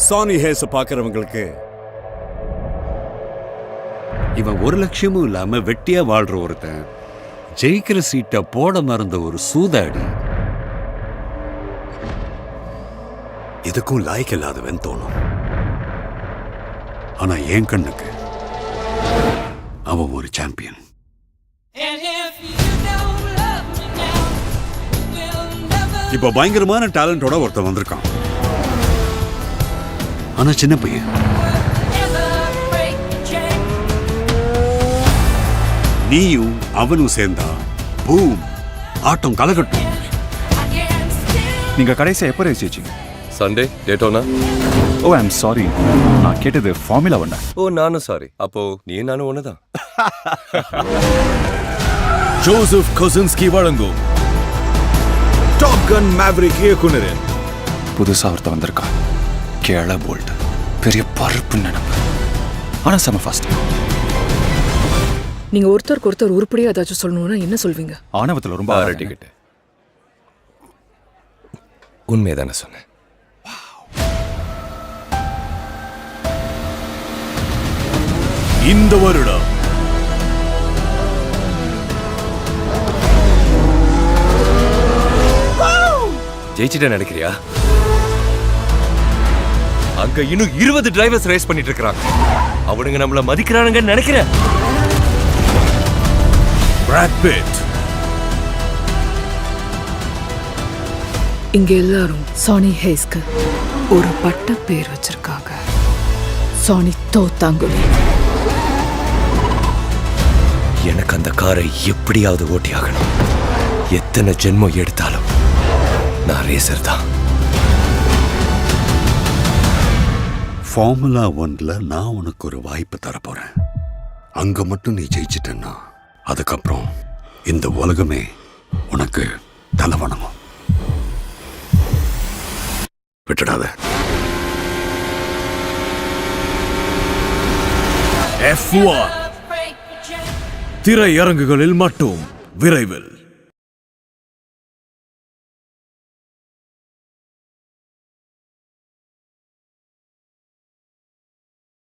சானி has பார்க்கறவங்களுக்கு இவன் ஒரு லட்சியமும் இல்லாம வெட்டியா வாழ்ற ஒருத்தன், ஜெயிக்கிற சீட்டை போட மறந்த ஒரு சூதாடி, இதுக்கும் லாய்க்கு இல்லாதவன் தோணும். ஆனா என் கண்ணுக்கு அவன் ஒரு சாம்பியன். இப்ப பயங்கரமான டேலண்டோட ஒருத்தன் வந்திருக்கான். ஆனா சின்ன பையன். நீயும் அவனும் சேர்ந்தா பூம், ஆட்டம் கலகட்டும். நீங்க கடைசியா எப்போ ரேஸ் ஜெயிச்சீங்க? Sunday Daytona? Oh I'm sorry, நான் கேட்டது ஃபார்முலா 1. ஓ நானும் சாரி. அப்போ நீ நானும் ஒண்ணுதான். ஜோசப் கொசின்ஸ்கி வழங்கும் டாப் கன் மேவரிக் இயக்குனரின் புதுசா ஒருத்த வந்திருக்கா. கேள போல்ட், பெரிய பருப்பு நினைப்பு, ஆனா செம ஃபாஸ்ட். நீங்க ஒருத்தருக்கு ஒருத்தர் உருப்படியா ஏதாச்சும் சொல்லணும்னா என்ன சொல்வீங்க? ஆணவத்துல ரொம்ப டிக்கெட் உண்மைதானே சொன்னேன். இந்த வருடம் ஜெயிச்சிட்ட நினைக்கிறியா? அங்க இன்னும் 20 டிரைவர்ஸ் ரேஸ் பண்ணிட்டு இருக்காங்க. அவனுங்க நம்மள மதிக்கிறானுங்கன்னு நினைக்கிறேன். Brad Pitt. இங்க எல்லாரும் சானி ஹேஸ்க்கு ஒரு பட்ட பேர் வச்சிருக்காங்க. சானி தோத்தாங்குடி. எனக்கு அந்த காரை எப்படியாவது ஓட்டி ஆகணும். எத்தனை ஜென்மம் எடுத்தாலும் நான் ரேசர் தான். ஃபார்முலா 1ல நான் உனக்கு ஒரு வாய்ப்பு தரப்போறேன். அங்க மட்டும் நீ ஜெயிச்சிட்டன்னா அதுக்கப்புறம் இந்த உலகமே உனக்கு தலை வணங்கும். விட்டுடாத. F1 திரையரங்குகளில் மட்டும் விரைவில்.